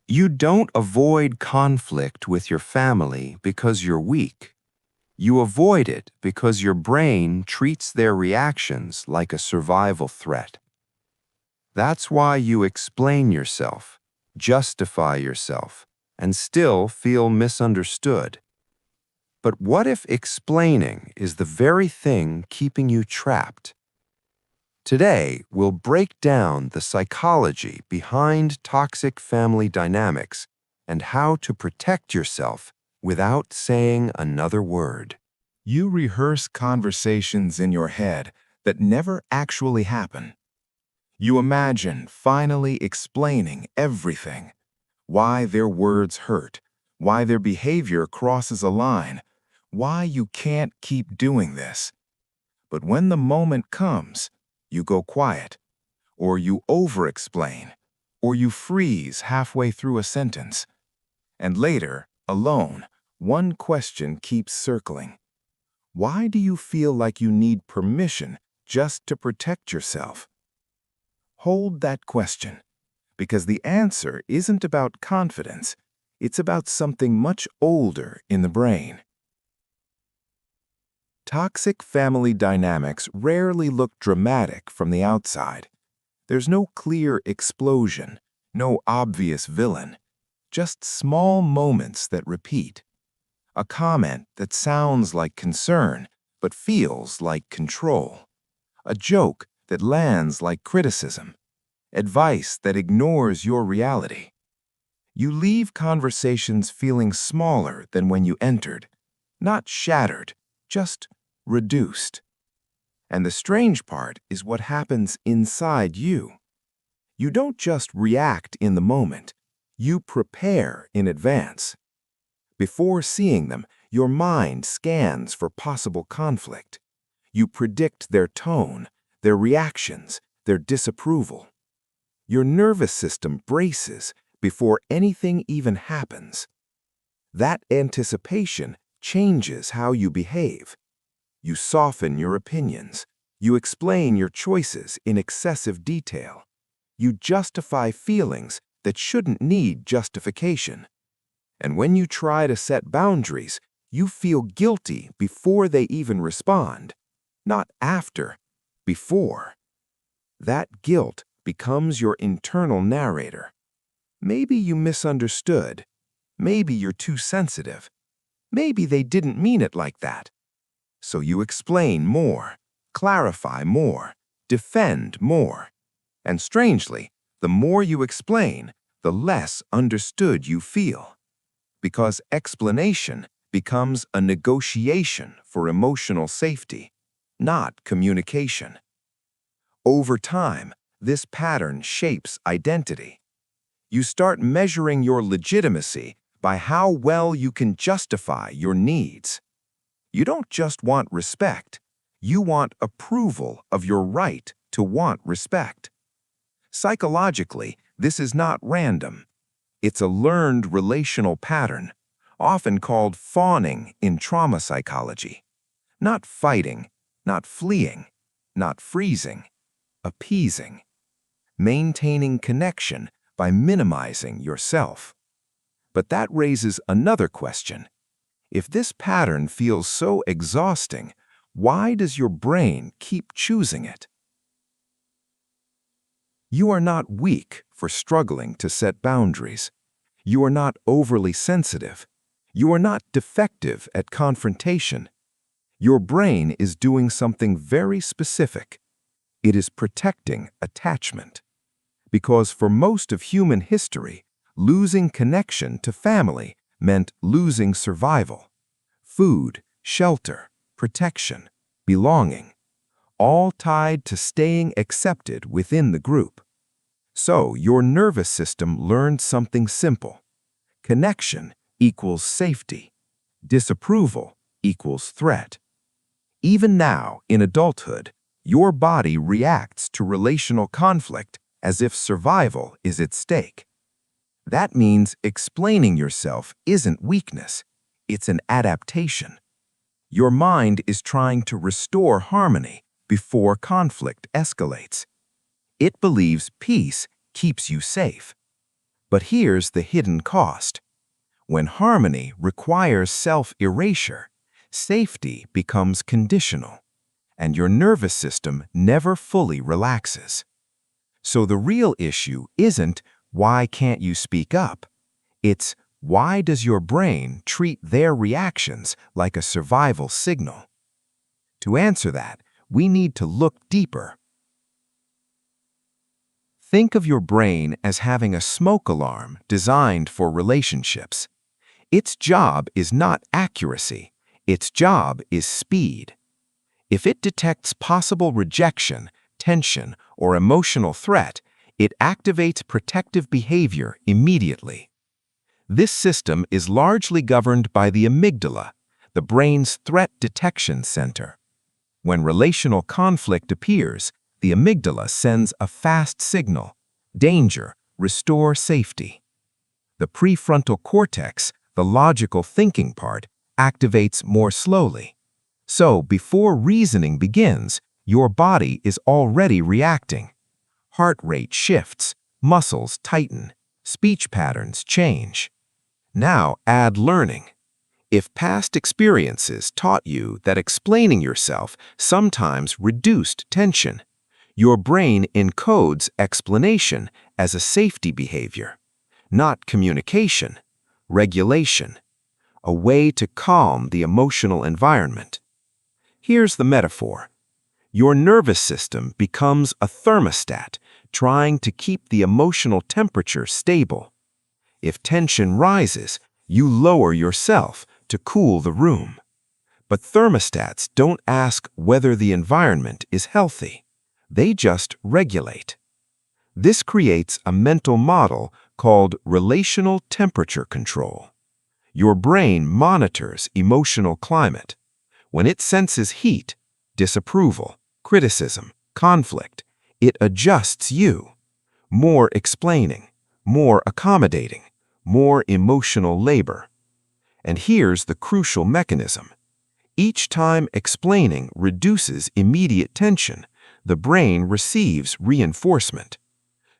You don't avoid conflict with your family because you're weak. You avoid it because your brain treats their reactions like a survival threat. That's why you explain yourself, justify yourself, and still feel misunderstood. But what if explaining is the very thing keeping you trapped? Today, we'll break down the psychology behind toxic family dynamics and how to protect yourself without saying another word. You rehearse conversations in your head that never actually happen. You imagine finally explaining everything, why their words hurt, why their behavior crosses a line, why you can't keep doing this. But when the moment comes, you go quiet, or you over-explain, or you freeze halfway through a sentence. And later, alone, one question keeps circling. Why do you feel like you need permission just to protect yourself? Hold that question, because the answer isn't about confidence, it's about something much older in the brain. Toxic family dynamics rarely look dramatic from the outside. There's no clear explosion, no obvious villain, just small moments that repeat. A comment that sounds like concern but feels like control. A joke that lands like criticism. Advice that ignores your reality. You leave conversations feeling smaller than when you entered, not shattered, just reduced. And the strange part is what happens inside you. You don't just react in the moment, you prepare in advance. Before seeing them, your mind scans for possible conflict. You predict their tone, their reactions, their disapproval. Your nervous system braces before anything even happens. That anticipation changes how you behave. You soften your opinions. You explain your choices in excessive detail. You justify feelings that shouldn't need justification. And when you try to set boundaries, you feel guilty before they even respond. Not after, before. That guilt becomes your internal narrator. Maybe you misunderstood. Maybe you're too sensitive. Maybe they didn't mean it like that. So you explain more, clarify more, defend more. And strangely, the more you explain, the less understood you feel. Because explanation becomes a negotiation for emotional safety, not communication. Over time, this pattern shapes identity. You start measuring your legitimacy by how well you can justify your needs. You don't just want respect, you want approval of your right to want respect. Psychologically, this is not random. It's a learned relational pattern, often called fawning in trauma psychology. Not fighting, not fleeing, not freezing, appeasing. Maintaining connection by minimizing yourself. But that raises another question. If this pattern feels so exhausting, why does your brain keep choosing it? You are not weak for struggling to set boundaries. You are not overly sensitive. You are not defective at confrontation. Your brain is doing something very specific. It is protecting attachment. Because for most of human history, losing connection to family meant losing survival. Food, shelter, protection, belonging, all tied to staying accepted within the group. So your nervous system learned something simple. Connection equals safety. Disapproval equals threat. Even now, in adulthood, your body reacts to relational conflict as if survival is at stake. That means explaining yourself isn't weakness, it's an adaptation. Your mind is trying to restore harmony before conflict escalates. It believes peace keeps you safe. But here's the hidden cost. When harmony requires self-erasure, safety becomes conditional, and your nervous system never fully relaxes. So the real issue isn't why can't you speak up? It's why does your brain treat their reactions like a survival signal? To answer that, we need to look deeper. Think of your brain as having a smoke alarm designed for relationships. Its job is not accuracy. Its job is speed. If it detects possible rejection, tension, or emotional threat, it activates protective behavior immediately. This system is largely governed by the amygdala, the brain's threat detection center. When relational conflict appears, the amygdala sends a fast signal: danger, restore safety. The prefrontal cortex, the logical thinking part, activates more slowly. So before reasoning begins, your body is already reacting. Heart rate shifts, muscles tighten, speech patterns change. Now add learning. If past experiences taught you that explaining yourself sometimes reduced tension, your brain encodes explanation as a safety behavior, not communication, regulation, a way to calm the emotional environment. Here's the metaphor. Your nervous system becomes a thermostat trying to keep the emotional temperature stable. If tension rises, you lower yourself to cool the room. But thermostats don't ask whether the environment is healthy. They just regulate. This creates a mental model called relational temperature control. Your brain monitors emotional climate. When it senses heat, disapproval, criticism, conflict, it adjusts you. More explaining, more accommodating, more emotional labor. And here's the crucial mechanism. Each time explaining reduces immediate tension, the brain receives reinforcement.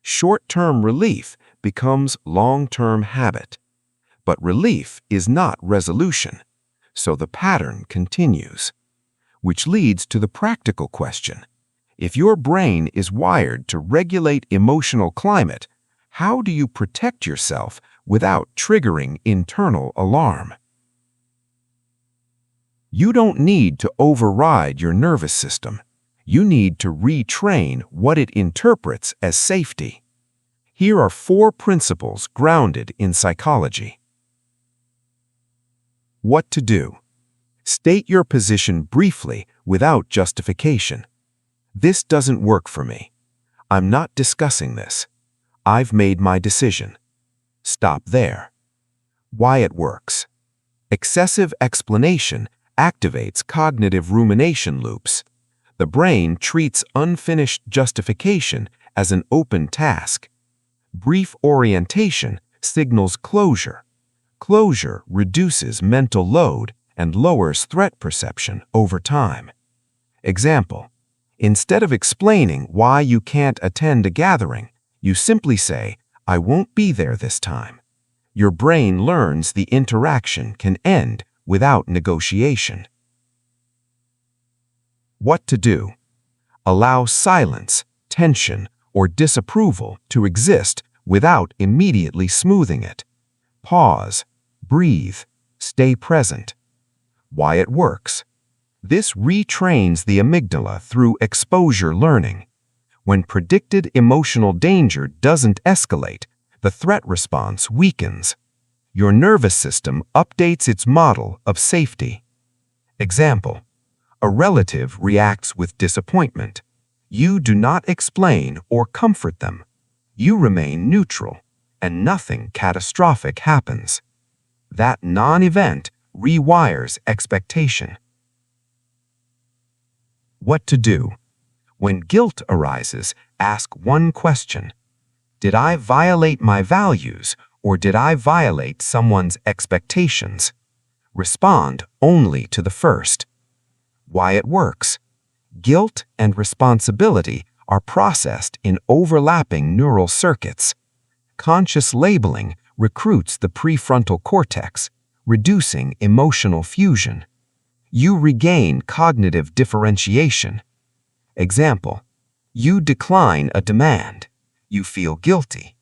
Short-term relief becomes long-term habit. But relief is not resolution, so the pattern continues. Which leads to the practical question. If your brain is wired to regulate emotional climate, how do you protect yourself without triggering internal alarm? You don't need to override your nervous system. You need to retrain what it interprets as safety. Here are 4 principles grounded in psychology. What to do. State your position briefly without justification. This doesn't work for me. I'm not discussing this. I've made my decision. Stop there. Why it works. Excessive explanation activates cognitive rumination loops. The brain treats unfinished justification as an open task. Brief orientation signals closure. Closure reduces mental load and lowers threat perception over time. Example: instead of explaining why you can't attend a gathering, you simply say, "I won't be there this time." Your brain learns the interaction can end without negotiation. What to do. Allow silence, tension, or disapproval to exist without immediately smoothing it. Pause, breathe, stay present. Why it works. This retrains the amygdala through exposure learning. When predicted emotional danger doesn't escalate, the threat response weakens. Your nervous system updates its model of safety. Example: a relative reacts with disappointment. You do not explain or comfort them. You remain neutral, and nothing catastrophic happens. That non-event rewires expectation. What to do. When guilt arises, ask one question. Did I violate my values, or did I violate someone's expectations? Respond only to the first. Why it works. Guilt and responsibility are processed in overlapping neural circuits. Conscious labeling recruits the prefrontal cortex, reducing emotional fusion. You regain cognitive differentiation. Example: you decline a demand. You feel guilty.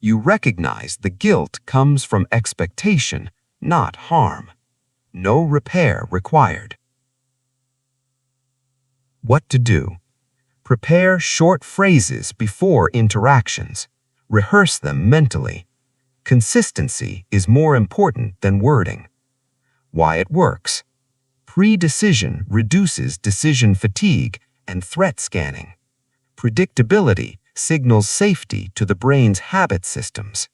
You recognize the guilt comes from expectation, not harm. No repair required. What to do? Prepare short phrases before interactions. Rehearse them mentally. Consistency is more important than wording. Why it works. Pre-decision reduces decision fatigue and threat scanning. Predictability signals safety to the brain's habit systems.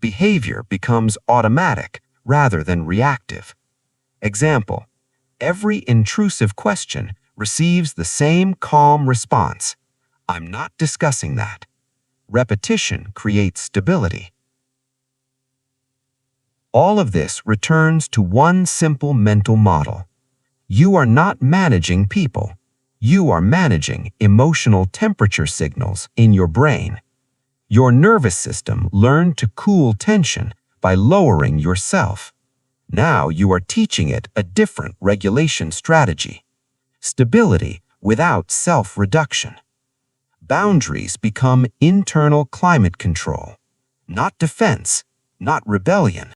Behavior becomes automatic rather than reactive. Example: every intrusive question receives the same calm response. I'm not discussing that. Repetition creates stability. All of this returns to one simple mental model. You are not managing people. You are managing emotional temperature signals in your brain. Your nervous system learned to cool tension by lowering yourself. Now you are teaching it a different regulation strategy. Stability without self-reduction. Boundaries become internal climate control, not defense, not rebellion.